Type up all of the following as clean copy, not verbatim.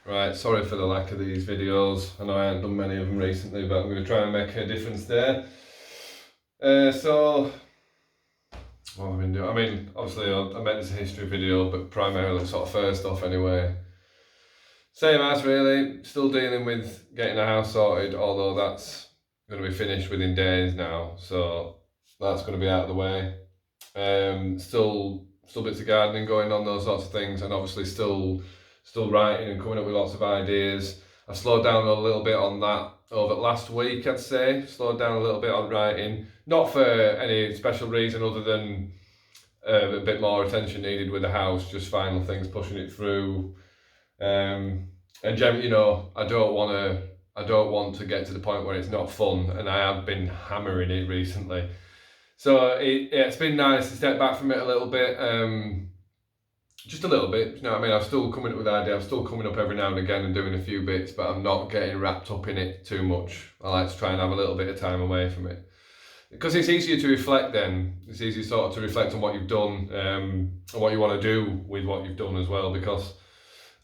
Right, sorry for the lack of these videos. I know I haven't done many of them recently, but I'm going to try and make a difference there. So, what have I been doing? I mean, obviously I meant this a history video, but primarily sort of first off anyway. Same as really, still dealing with getting the house sorted, although that's going to be finished within days now, so that's going to be out of the way. Still bits of gardening going on, those sorts of things, and obviously still writing and coming up with lots of ideas. I slowed down a little bit on that over last week, I'd say. Slowed down a little bit on writing, not for any special reason other than a bit more attention needed with the house, just final things, pushing it through. And generally, you know, I don't want to get to the point where it's not fun, and I have been hammering it recently. So it's been nice to step back from it a little bit, just a little bit, you know what I mean? I'm still coming up with ideas, I'm still coming up every now and again and doing a few bits, but I'm not getting wrapped up in it too much. I like to try and have a little bit of time away from it. Because it's easier to reflect then, it's easier sort of to reflect on what you've done, and what you want to do with what you've done as well, because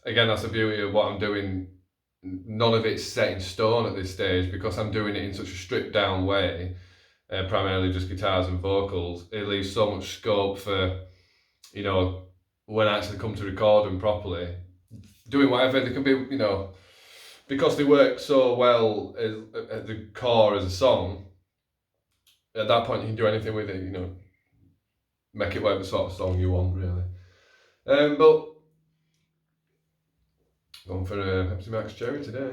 again, that's the beauty of what I'm doing. None of it's set in stone at this stage because I'm doing it in such a stripped down way. Primarily just guitars and vocals. It leaves so much scope for, you know, when I actually come to record them properly, doing whatever. They can be, you know, because they work so well at the core as a song. At that point, you can do anything with it. You know, make it whatever sort of song you want, really. But going for a Pepsi Max Cherry today.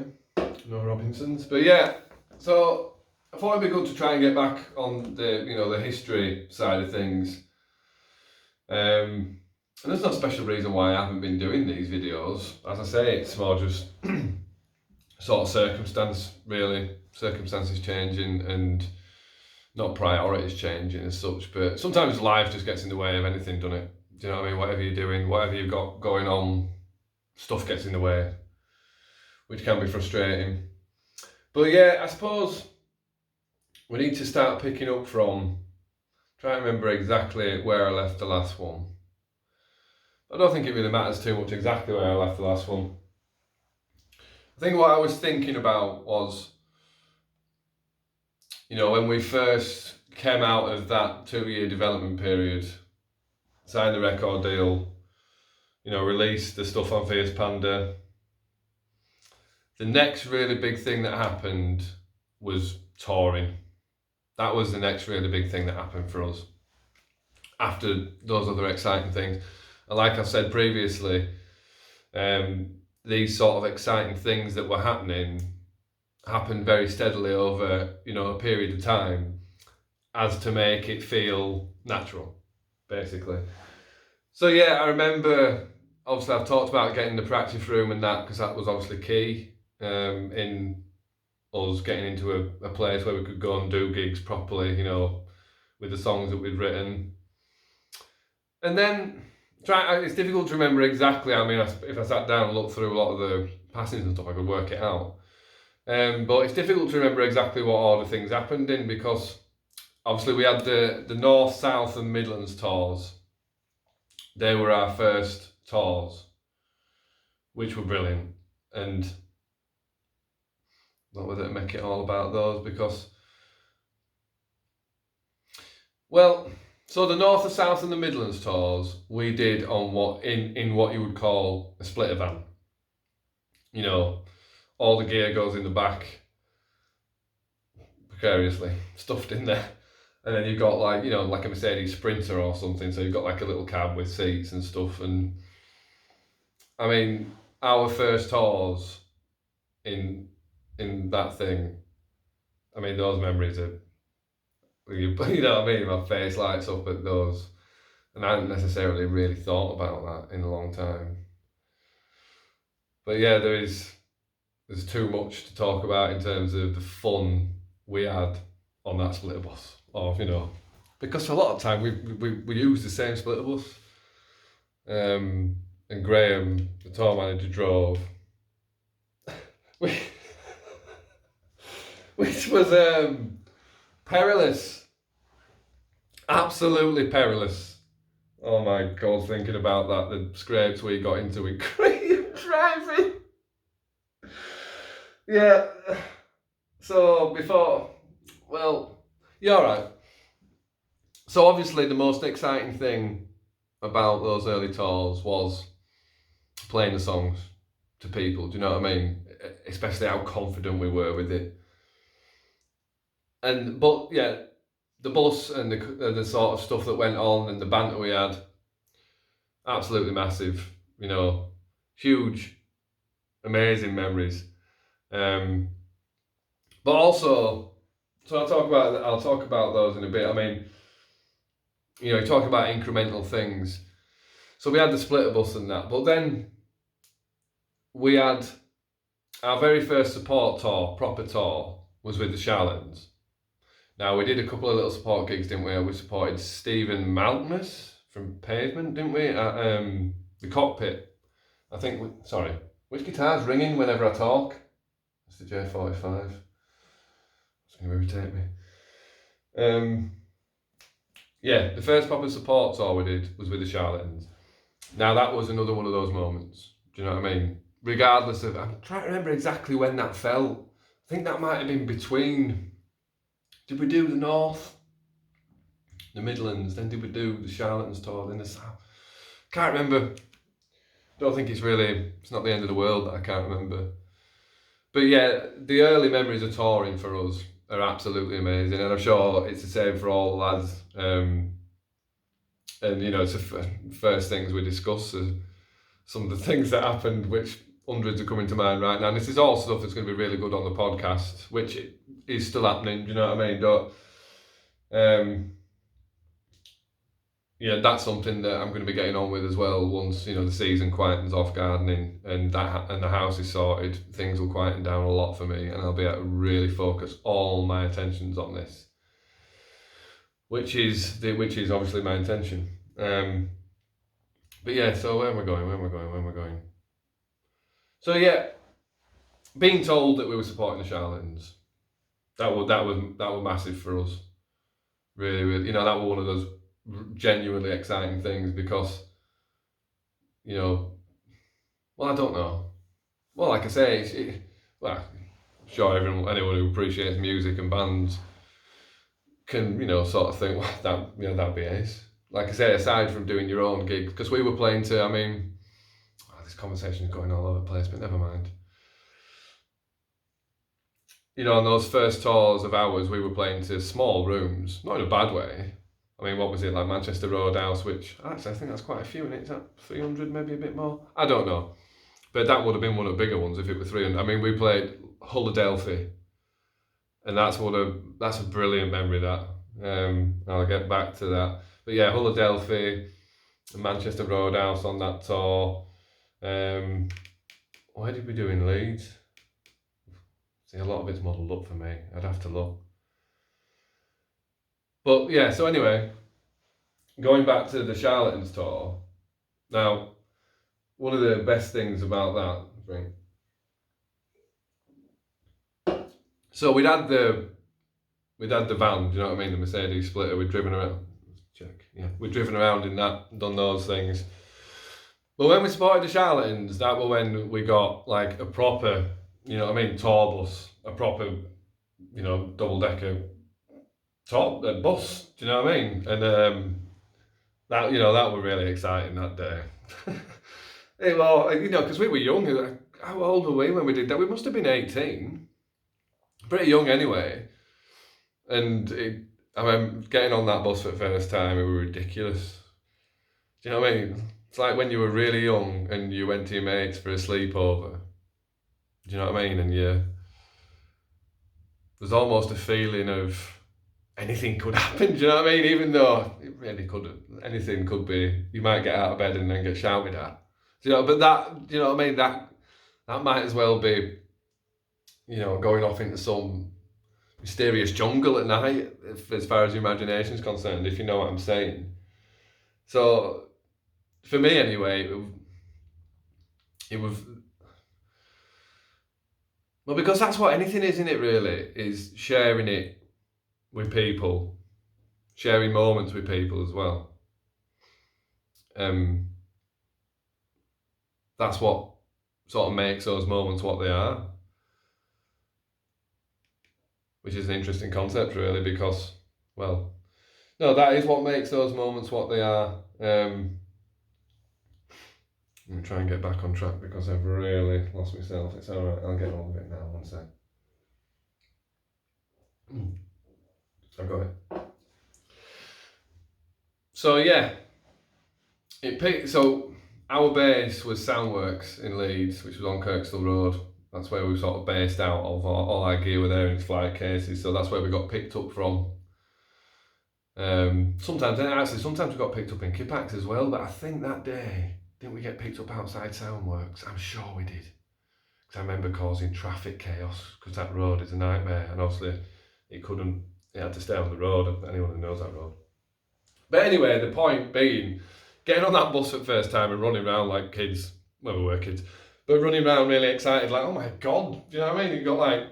No Robinsons, but yeah. So I thought it'd be good to try and get back on the, you know, the history side of things. And there's no special reason why I haven't been doing these videos. As I say, it's more just sort of circumstance, really. Circumstances changing and not priorities changing as such. But sometimes life just gets in the way of anything, doesn't it? Do you know what I mean? Whatever you're doing, whatever you've got going on, stuff gets in the way, which can be frustrating. But yeah, I suppose we need to start picking up from, try and remember exactly where I left the last one. I don't think it really matters too much exactly where I left the last one. I think what I was thinking about was, you know, when we first came out of that 2-year development period, signed the record deal, you know, released the stuff on Fierce Panda. The next really big thing that happened was touring. That was the next really big thing that happened for us after those other exciting things. And like I said previously, these sort of exciting things that were happening happened very steadily over, you know, a period of time, as to make it feel natural, basically. So yeah, I remember, obviously I've talked about getting the practice room and that, because that was obviously key in us getting into a place where we could go and do gigs properly, you know, with the songs that we'd written. And then, it's difficult to remember exactly. I mean, if I sat down and looked through a lot of the passings and stuff, I could work it out. But it's difficult to remember exactly what order things happened in, because obviously we had the North, South and Midlands tours. They were our first tours, which were brilliant. And not whether to make it all about those, because, well, so the North, the South and the Midlands tours we did on what you would call a splitter van. You know, all the gear goes in the back, precariously stuffed in there. And then you've got, like, you know, like a Mercedes Sprinter or something, so you've got like a little cab with seats and stuff. And I mean, our first tours in that thing, I mean, those memories are, you know what I mean, my face lights up at those. And I hadn't necessarily really thought about that in a long time. But yeah, there's too much to talk about in terms of the fun we had on that splitter bus. Or, you know, because for a lot of time we used the same splitter bus. And Graham, the tour manager, drove, which was perilous, absolutely perilous. Oh my God, thinking about that, the scrapes we got into with Graham driving. Yeah. So you're right. So obviously the most exciting thing about those early tours was playing the songs to people. Do you know what I mean? Especially how confident we were with it. But yeah, the bus and the sort of stuff that went on and the banter we had, absolutely massive. You know, huge, amazing memories. Um, but also, so I'll talk about those in a bit. I mean, you know, you talk about incremental things. So we had the splitter bus and that, but then we had our very first support tour, proper tour, was with the Charlatans. Now we did a couple of little support gigs, didn't we? We supported Stephen Malkmus from Pavement, didn't we? At the Cockpit. I think. Sorry, which guitar's ringing whenever I talk? It's the J45. It's going to irritate me. Yeah, the first proper support tour we did was with the Charlatans. Now that was another one of those moments. Do you know what I mean? Regardless of, I'm trying to remember exactly when that fell. I think that might have been between. Did we do the North, the Midlands? Then did we do the Charlatans tour? Then the South? Can't remember. Don't think it's not the end of the world that I can't remember. But yeah, the early memories of touring for us are absolutely amazing, and I'm sure it's the same for all the lads. And you know, it's the first things we discuss are some of the things that happened, which hundreds are coming to mind right now. And this is all stuff that's going to be really good on the podcast, which is still happening. Do you know what I mean? Yeah, that's something that I'm going to be getting on with as well. Once you know the season quietens off gardening and the house is sorted, things will quieten down a lot for me, and I'll be able to really focus all my attentions on this, which is obviously my intention. But yeah, so where am I going? So yeah, being told that we were supporting the Charlatans, that was massive for us. Really, really, you know, that was one of those genuinely exciting things because, you know, well, I don't know. Well, like I say, I'm sure anyone who appreciates music and bands can, you know, sort of think, well, that'd be ace. Like I say, aside from doing your own gig, because we were playing to, I mean, this conversation is going all over the place, but never mind. You know, on those first tours of ours, we were playing to small rooms, not in a bad way. I mean, what was it, like Manchester Roadhouse, which actually I think that's quite a few, and it's at 300, maybe a bit more. I don't know. But that would have been one of the bigger ones if it were 300. I mean, we played Hull Adelphi, and that's a brilliant memory, that. I'll get back to that. But yeah, Hull Adelphi, Manchester Roadhouse on that tour. Where did we do in Leeds? See, a lot of it's modelled up for me. I'd have to look. But yeah, so anyway, going back to the Charlatans tour. Now, one of the best things about that, so we'd had the van, do you know what I mean? The Mercedes Splitter. We'd driven around. We'd driven around in that, done those things. But when we supported the Charlatans, that was when we got like a proper, you know what I mean, tour bus, a proper, you know, double-decker bus. Do you know what I mean? And that, you know, that was really exciting that day. Well, you know, because we were young. How old were we when we did that? We must have been 18. Pretty young anyway. And I remember getting on that bus for the first time, it was ridiculous. Do you know what I mean? It's like when you were really young and you went to your mates for a sleepover. Do you know what I mean? And there's almost a feeling of anything could happen, do you know what I mean? Even though it really could, anything could be, you might get out of bed and then get shouted at. Do you know, but that, do you know what I mean? That might as well be, you know, going off into some mysterious jungle at night, as far as your imagination is concerned, if you know what I'm saying. So, for me anyway, it was, well, because that's what anything is, isn't it, really, is sharing it with people, sharing moments with people as well. That's what sort of makes those moments what they are. which is an interesting concept really, because, well, no, that is what makes those moments what they are. Let me try and get back on track because I've really lost myself. It's alright, I'll get on with it now, one sec. I've got it. So yeah, so our base was Soundworks in Leeds, which was on Kirkstall Road. That's where we sort of based out of. All our gear were there in its flight cases, so that's where we got picked up from. Sometimes we got picked up in Kipax as well, but I think that day, didn't we get picked up outside Soundworks? I'm sure we did. Because I remember causing traffic chaos, because that road is a nightmare, and obviously it had to stay on the road, anyone who knows that road. But anyway, the point being, getting on that bus for the first time and running around like kids, well, we were kids, but running around really excited, like, oh my God, do you know what I mean? You got like,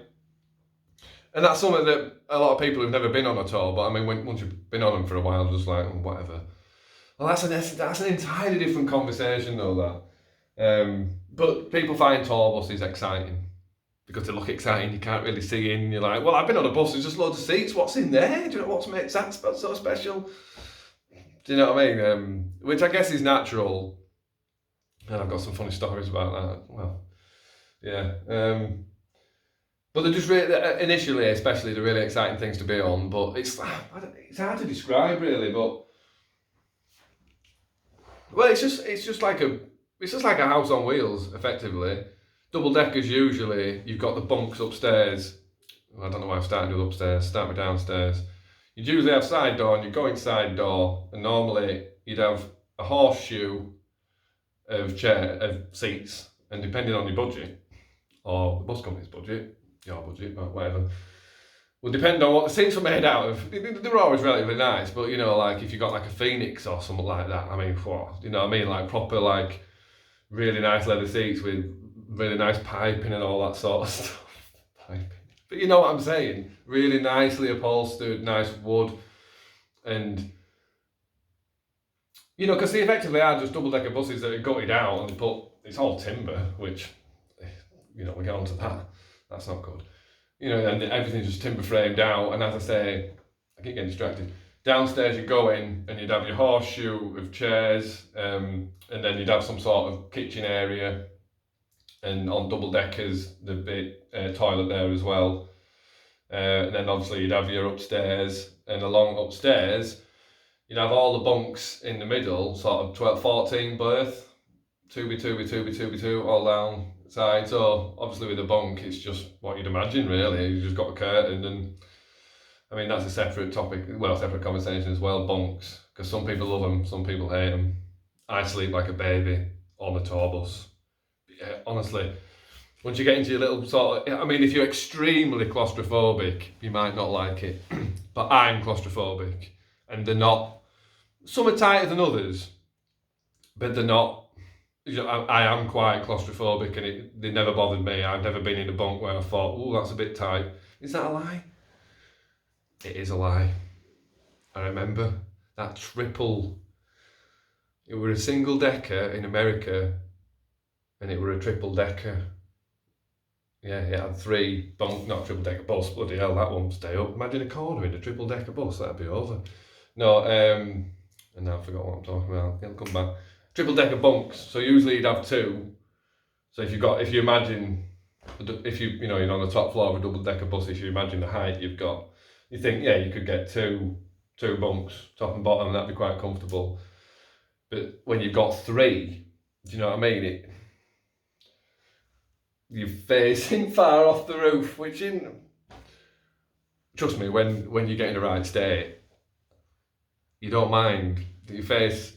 and that's something that a lot of people who've never been on a tour, but I mean, once you've been on them for a while, just like, oh, whatever. Well, that's an entirely different conversation though, that. But people find tour buses exciting because they look exciting, you can't really see in, you're like, well, I've been on a bus, there's just loads of seats, what's in there? Do you know what makes that so special? Do you know what I mean? Which I guess is natural, and I've got some funny stories about that. Well, yeah. But they're just really, initially, especially, they're really exciting things to be on. But it's hard to describe really. But well, it's just like a house on wheels, effectively. Double deckers usually. You've got the bunks upstairs. Well, I don't know why I've started with upstairs. Start with downstairs. You'd usually have side door, and you go inside door, and normally you'd have a horseshoe of seats, and depending on your budget or the bus company's budget, your budget, whatever, will depend on what the seats were made out of. They were always relatively nice, but you know, like if you got like a Phoenix or something like that, I mean, what, you know what I mean, like proper, like really nice leather seats with really nice piping and all that sort of stuff. Piping. But you know what I'm saying? Really nicely upholstered, nice wood, and you know, because they effectively are just double-decker buses that are gutted out and it's all timber, which, you know, we get onto that. That's not good. You know, and everything's just timber framed out. And as I say, I keep getting distracted. Downstairs you go in and you'd have your horseshoe of chairs, and then you'd have some sort of kitchen area, and on double deckers the bit toilet there as well, and then obviously you'd have your upstairs, and along upstairs you'd have all the bunks in the middle, sort of 12, 14 berth, 2x2, all down side. So obviously with a bunk it's just what you'd imagine really, you just got a curtain, and I mean that's a separate topic, well, separate conversation as well, bunks, because some people love them, some people hate them. I sleep like a baby on a tour bus. Yeah, honestly, once you get into your little sort of, I mean, if you're extremely claustrophobic, you might not like it, but I'm claustrophobic, and they're not, some are tighter than others, but they're not, you know, I am quite claustrophobic, and they never bothered me. I've never been in a bunk where I thought, oh, that's a bit tight. Is that a lie? It is a lie. I remember that it were a single decker in America, and it were a triple decker. Yeah, it had 3 bunk, not triple decker bus, bloody hell, that won't stay up. Imagine a corner in a triple decker bus, that'd be over. No, and now I forgot what I'm talking about. It'll come back. Triple decker bunks, so usually you'd have 2. So if you imagine, if you're on the top floor of a double decker bus, if you imagine the height you've got, you think, yeah, you could get two bunks, top and bottom, and that'd be quite comfortable. But when you've got 3, do you know what I mean? You're facing far off the roof, trust me, when you get in the right state, you don't mind your face,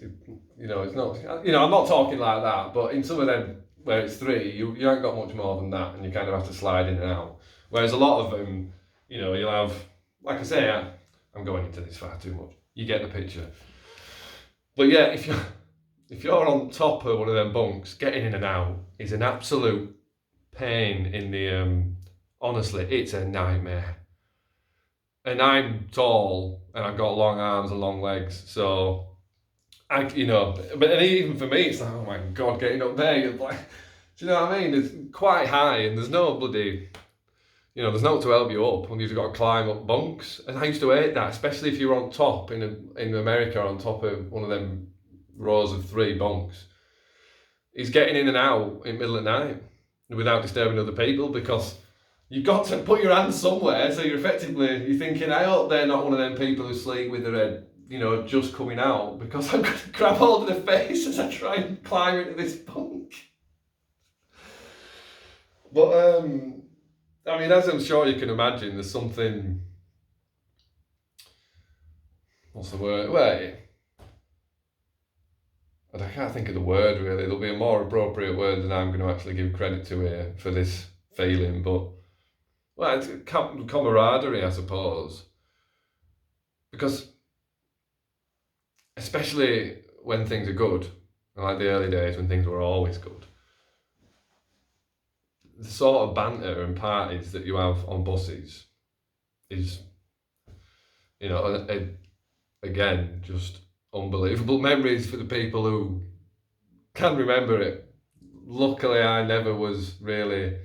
it's not, I'm not talking like that, but in some of them where it's 3, you ain't got much more than that, and you kind of have to slide in and out. Whereas a lot of them, you'll have, like I say, I'm going into this far too much. You get the picture. But yeah, if you're on top of one of them bunks, getting in and out is an absolute pain in the, honestly, it's a nightmare. And I'm tall, and I've got long arms and long legs, so but even for me, it's like, oh my God, getting up there, you're like, do you know what I mean? It's quite high, and there's no bloody, you know, there's no to help you up, and you've got to climb up bunks. And I used to hate that, especially if you're on top in America, on top of one of them rows of 3 bunks. He's getting in and out in the middle of the night without disturbing other people, because you've got to put your hands somewhere. So you're thinking, I hope they're not one of them people who sleep with their head, you know, just coming out, because I'm going to grab hold of their face as I try and climb into this bunk. But I mean, as I'm sure you can imagine, there's something. What's the word? Well, I can't think of the word really. There'll be a more appropriate word than I'm going to actually give credit to here for this feeling, but well, it's camaraderie, I suppose. Because especially when things are good, like the early days when things were always good, the sort of banter and parties that you have on buses is, you know, again, just unbelievable memories for the people who can remember it. Luckily, I never was really.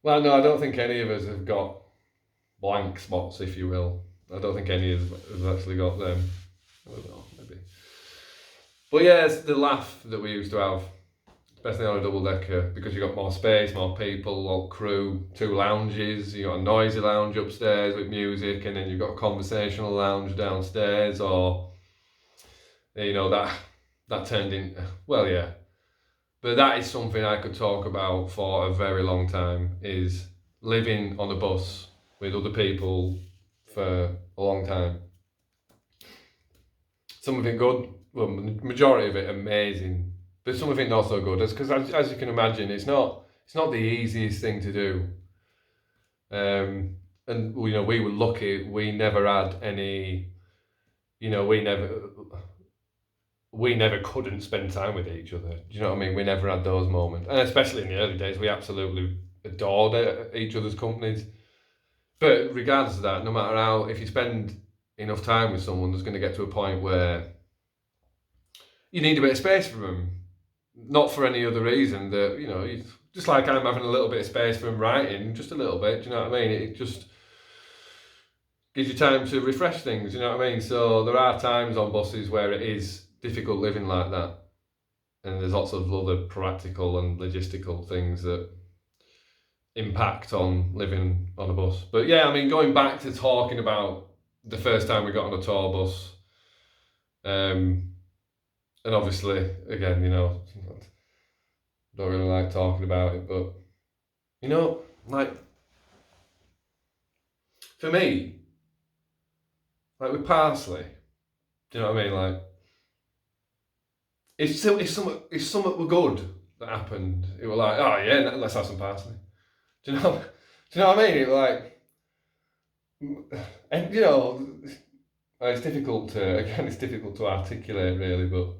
Well, no, I don't think any of us have got blank spots, if you will. I don't think any of us have actually got them. I don't know, maybe. But yeah, it's the laugh that we used to have, especially on a double decker, because you got more space, more people, more crew, 2 lounges. You got a noisy lounge upstairs with music, and then you've got a conversational lounge downstairs, or you know, that turned into, well, yeah. But that is something I could talk about for a very long time, is living on a bus with other people for a long time. Some of it good, well, majority of it amazing, but some of it not so good. Because as you can imagine, it's not the easiest thing to do. And you know, we were lucky. We never had any. You know, we never couldn't spend time with each other. Do you know what I mean? We never had those moments, and especially in the early days, we absolutely adored each other's companies. But regardless of that, no matter how, if you spend enough time with someone, there's going to get to a point where you need a bit of space from them, not for any other reason that, you know, just like I'm having a little bit of space from writing, just a little bit. Do you know what I mean? It just gives you time to refresh things. You know what I mean? So there are times on buses where it is difficult living like that, and there's lots of other practical and logistical things that impact on living on a bus. But yeah, I mean, going back to talking about the first time we got on a tour bus, and obviously, again, you know, don't really like talking about it, but you know, like for me, like with Parsley, do you know what I mean? Like, if something were good that happened, it were like, oh yeah, let's have some parsley. Do you know what I mean? It were like, and you know, it's difficult to articulate really, but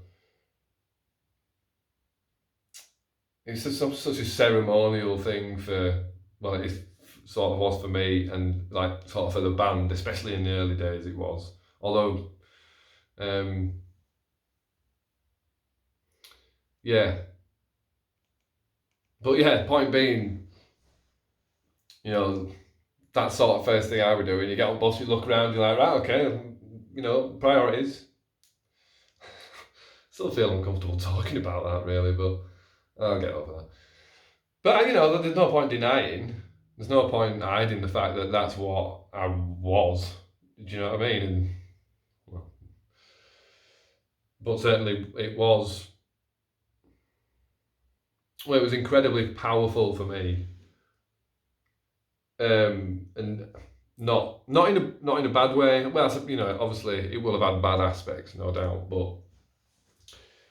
it's just such a ceremonial thing for, well, it sort of was for me, and like sort of for the band, especially in the early days it was. Although, yeah. But yeah, point being, you know, that sort of first thing I would do. When you get on bus, you look around, you're like, right, okay, you know, priorities. Still feel uncomfortable talking about that, really, but I'll get over that. But, you know, there's no point denying, there's no point hiding the fact that that's what I was. Do you know what I mean? And, well, but certainly it was. Well, it was incredibly powerful for me, and not in a bad way. Well, you know, obviously it will have had bad aspects, no doubt. But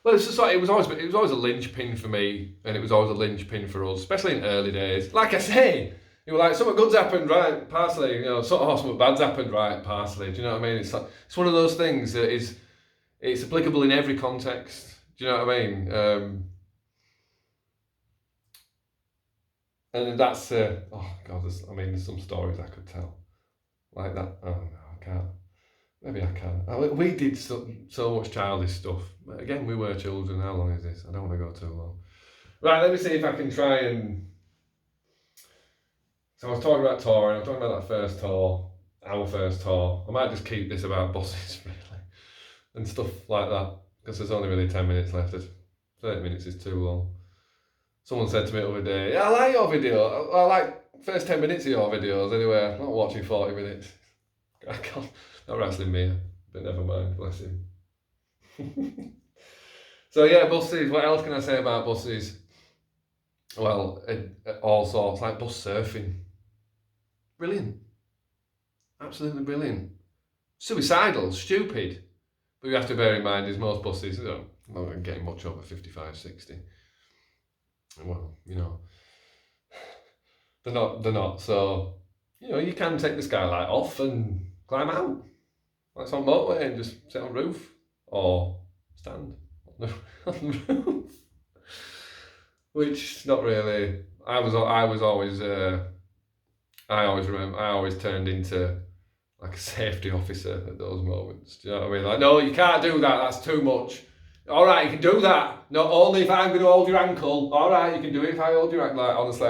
well, it's just like it was always a linchpin for me, and it was always a linchpin for us, especially in early days. Like I say, you were like, something good's happened, right? Parsley, you know, something bad's happened, right? Parsley. Do you know what I mean? It's like, it's one of those things that it's applicable in every context. Do you know what I mean? And that's, oh God, there's some stories I could tell. Like that, oh no, I can't. Maybe I can. We did so much childish stuff. Again, we were children. How long is this? I don't want to go too long. Right, let me see if I can try and So I was talking about touring, I'm talking about that first tour, our first tour. I might just keep this about buses, really, and stuff like that, because there's only really 10 minutes left. 30 minutes is too long. Someone said to me the other day, yeah, I like your video. I like first 10 minutes of your videos anyway. I'm not watching 40 minutes. I can't. Not wrestling me, but never mind, bless him. So yeah, buses. What else can I say about buses? Well, all sorts, like bus surfing. Brilliant. Absolutely brilliant. Suicidal, stupid. But you have to bear in mind is most buses, not getting much over 55, 60. Well, they're not. So, you can take the skylight off and climb out. That's on motorway and just sit on the roof or stand on the roof. Which not really. I always turned into like a safety officer at those moments. Do you know what I mean? Like, no, you can't do that. That's too much. All right, you can do that. Not only if I'm going to hold your ankle. All right, you can do it if I hold your ankle. Like, honestly,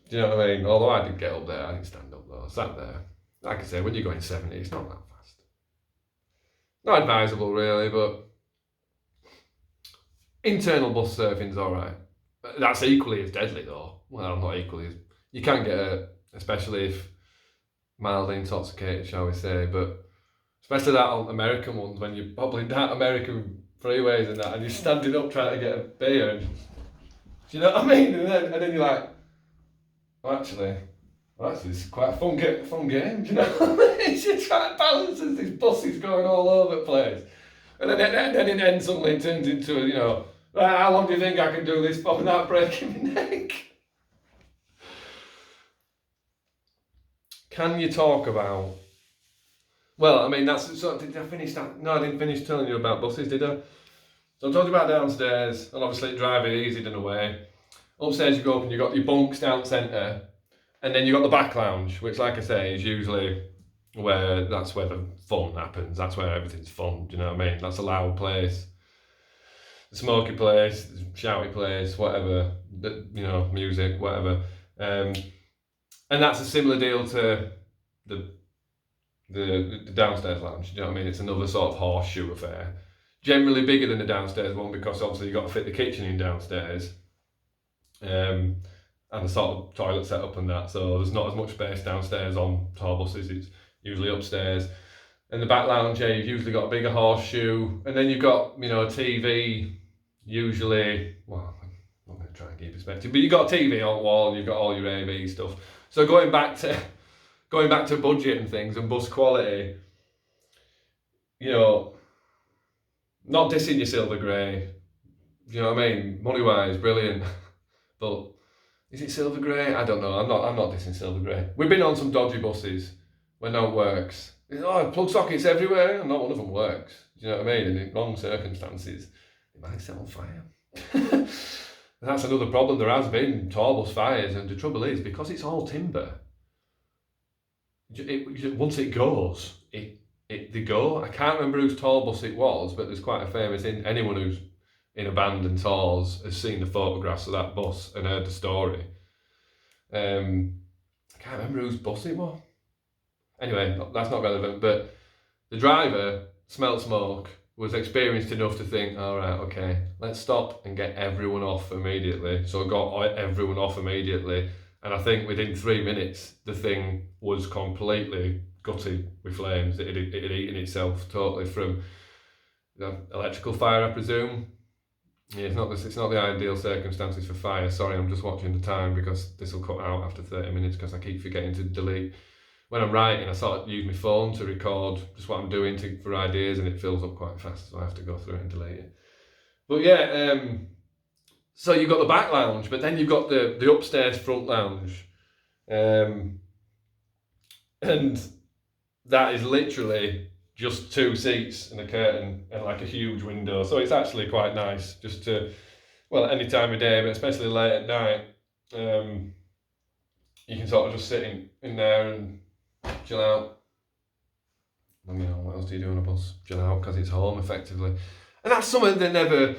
do you know what I mean? Although I did get up there, I didn't stand up though. I sat there. Like I say, when you're going 70, it's not that fast. Not advisable, really, but internal bus surfing's all right. That's equally as deadly, though. Well, not equally as... You can get hurt, especially if mildly intoxicated, shall we say, but especially that on American ones, when you're hobbling down American freeways and that, and you're standing up trying to get a beer, and, do you know what I mean? And then you're like, actually, this is quite a fun game, do you know what I mean? It's just trying to balance as this bus is going all over the place. And then it ends suddenly turns into, right, how long do you think I can do this for without breaking my neck? Can you talk about... Well, I mean, did I finish that? No, I didn't finish telling you about buses, did I? So I talked about downstairs, and obviously driving easy done away. Upstairs you go up and you've got your bunks down centre, and then you've got the back lounge, which, like I say, is usually that's where the fun happens. That's where everything's fun, do you know what I mean? That's a loud place. The smoky place, the shouty place, whatever, music, whatever. And that's a similar deal to the downstairs lounge, do you know what I mean? It's another sort of horseshoe affair. Generally bigger than the downstairs one because obviously you've got to fit the kitchen in downstairs. And the sort of toilet setup and that, so there's not as much space downstairs on tour buses, it's usually upstairs. And the back lounge, you've usually got a bigger horseshoe, and then you've got, a TV, usually, well, I'm not going to try and keep perspective, but you've got a TV on the wall and you've got all your AV stuff. So going back to budget and things and bus quality, not dissing your silver grey, do you know what I mean? Money wise, brilliant, but is it silver grey? I don't know. I'm not dissing silver grey. We've been on some dodgy buses where no one works. Plug sockets everywhere, and not one of them works. Do you know what I mean? And in wrong circumstances, it might set on fire. That's another problem. There has been tour bus fires, and the trouble is because it's all timber. Once it goes, they go. I can't remember whose tour bus it was, but there's quite a famous. Anyone who's in abandoned tours has seen the photographs of that bus and heard the story. I can't remember whose bus it was. Anyway, that's not relevant, but the driver smelled smoke, was experienced enough to think, all right, okay, let's stop and get everyone off immediately. So I got everyone off immediately, and I think within 3 minutes, the thing was completely gutted with flames. It had eaten itself totally from electrical fire, I presume. Yeah, it's not the ideal circumstances for fire. Sorry, I'm just watching the time because this will cut out after 30 minutes because I keep forgetting to delete. When I'm writing, I sort of use my phone to record just what I'm doing for ideas, and it fills up quite fast, so I have to go through it and delete it. But yeah, so you've got the back lounge, but then you've got the upstairs front lounge. And that is literally just 2 seats and a curtain and like a huge window. So it's actually quite nice just to, well, any time of day, but especially late at night, you can sort of just sit in there and chill out. What else do you do on a bus? Chill out because it's home effectively. And that's something that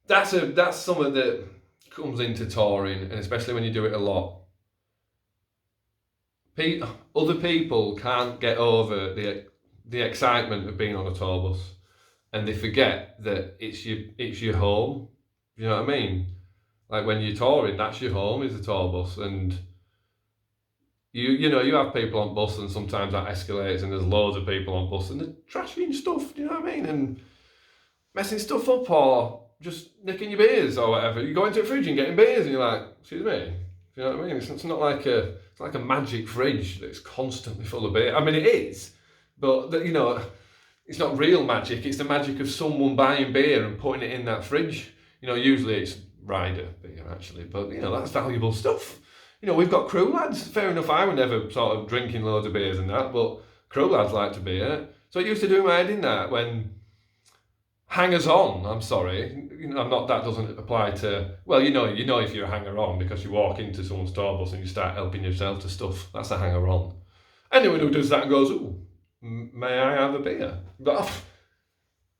that's something that comes into touring, and especially when you do it a lot. other people can't get over the excitement of being on a tour bus, and they forget that it's your home. You know what I mean? Like when you're touring, that's your home, is the tour bus, and you have people on bus, and sometimes that escalates, and there's loads of people on bus, and they're trashing stuff. You know what I mean? And messing stuff up, or just nicking your beers or whatever. You go into a fridge and getting beers, and you're like, excuse me. You know what I mean? It's not like a magic fridge that's constantly full of beer. I mean, it is, but it's not real magic. It's the magic of someone buying beer and putting it in that fridge. Usually it's Ryder beer actually, but that's valuable stuff. We've got crew lads. Fair enough, I would never sort of drinking loads of beers and that, but crew lads like to beer. So it used to do my head in that when hangers on. I'm sorry, that doesn't apply to. Well, if you're a hanger on because you walk into someone's tour bus and you start helping yourself to stuff. That's a hanger on. Anyone who does that and goes, "Ooh, may I have a beer?"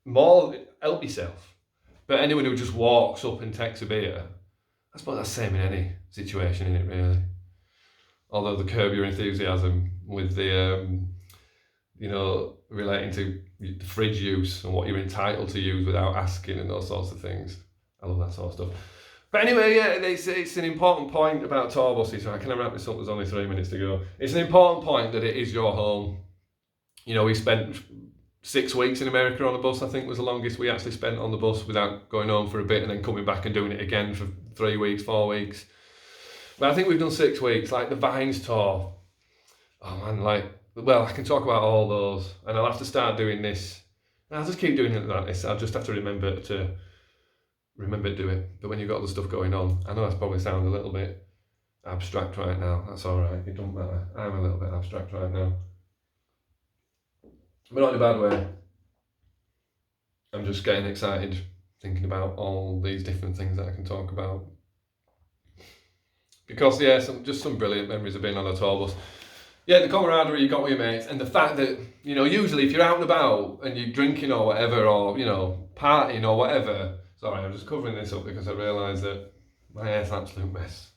More help yourself. But anyone who just walks up and takes a beer, I suppose that's the same in any situation, isn't it, really? Although the curb your enthusiasm with the, relating to the fridge use and what you're entitled to use without asking and those sorts of things. I love that sort of stuff. But anyway, yeah, it's an important point about tour buses. So I can wrap this up, there's only 3 minutes to go. It's an important point that it is your home. We spent 6 weeks in America on a bus, I think was the longest we actually spent on the bus without going home for a bit and then coming back and doing it again for 3 weeks, 4 weeks. But I think we've done 6 weeks, like the Vines tour. Oh man, I can talk about all those, and I'll have to start doing this. I'll just keep doing it like this. I'll just have to remember to do it. But when you've got other stuff going on, I know that's probably sounds a little bit abstract right now. That's all right. It doesn't matter. I'm a little bit abstract right now. But not in a bad way. I'm just getting excited thinking about all these different things that I can talk about. Because some brilliant memories of being on a tour bus. Yeah, the camaraderie you got with your mates, and the fact that, usually if you're out and about and you're drinking or whatever, or, partying or whatever. Sorry, I'm just covering this up because I realise that my hair's an absolute mess.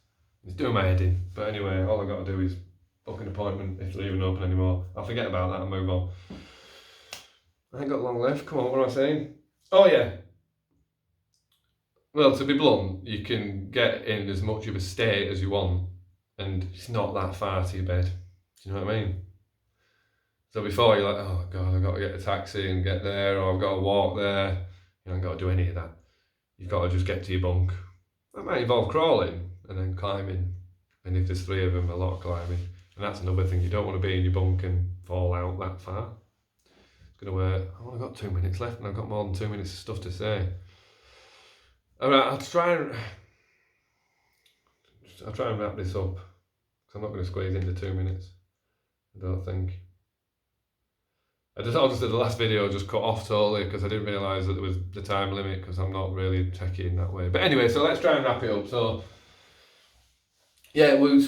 It's doing my head in. But anyway, all I've got to do is book an appointment if they're even open anymore. I'll forget about that and move on. I ain't got long left. Come on, what am I saying? Oh yeah. Well, to be blunt, you can get in as much of a state as you want, and it's not that far to your bed. Do you know what I mean? So before you're like, oh God, I've got to get a taxi and get there, or I've got to walk there. You haven't got to do any of that. You've got to just get to your bunk. That might involve crawling and then climbing. And if there's 3 of them, a lot of climbing. And that's another thing. You don't want to be in your bunk and fall out that far. I've only got 2 minutes left, and I've got more than 2 minutes of stuff to say. Alright, I'll try and wrap this up, because I'm not going to squeeze into 2 minutes. I don't think. Obviously the last video just cut off totally because I didn't realise that there was the time limit, because I'm not really techie in that way. But anyway, so let's try and wrap it up. So yeah, we're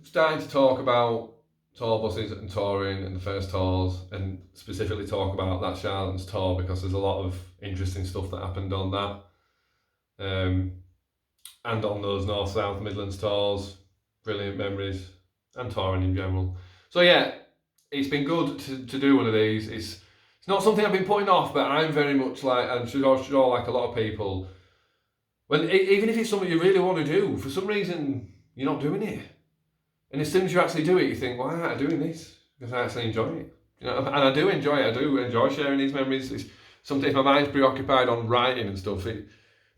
starting to talk about tour buses and touring and the first tours, and specifically talk about that Charlatans tour because there's a lot of interesting stuff that happened on that, and on those North South Midlands tours. Brilliant memories, and touring in general. So yeah, it's been good to do one of these. It's not something I've been putting off, but I'm very much like, and sure like a lot of people, even if it's something you really want to do, for some reason you're not doing it. And as soon as you actually do it, you think, why aren't I doing this? Because I actually enjoy it. And I do enjoy it. I do enjoy sharing these memories. It's something, if my mind's preoccupied on writing and stuff,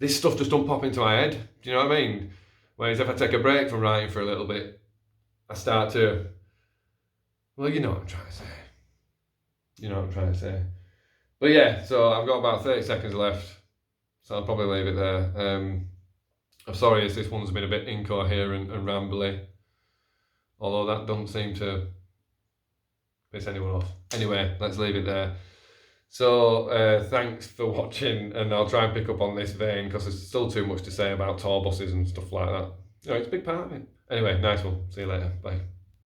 this stuff just don't pop into my head. Do you know what I mean? Whereas if I take a break from writing for a little bit, I start to, well, you know what I'm trying to say. But yeah, so I've got about 30 seconds left, so I'll probably leave it there. I'm sorry if this one's been a bit incoherent and rambly, although that doesn't seem to piss anyone off. Anyway, let's leave it there. So thanks for watching, and I'll try and pick up on this vein because there's still too much to say about tour buses and stuff like that. It's a big part of it. Anyway, nice one. See you later. Bye.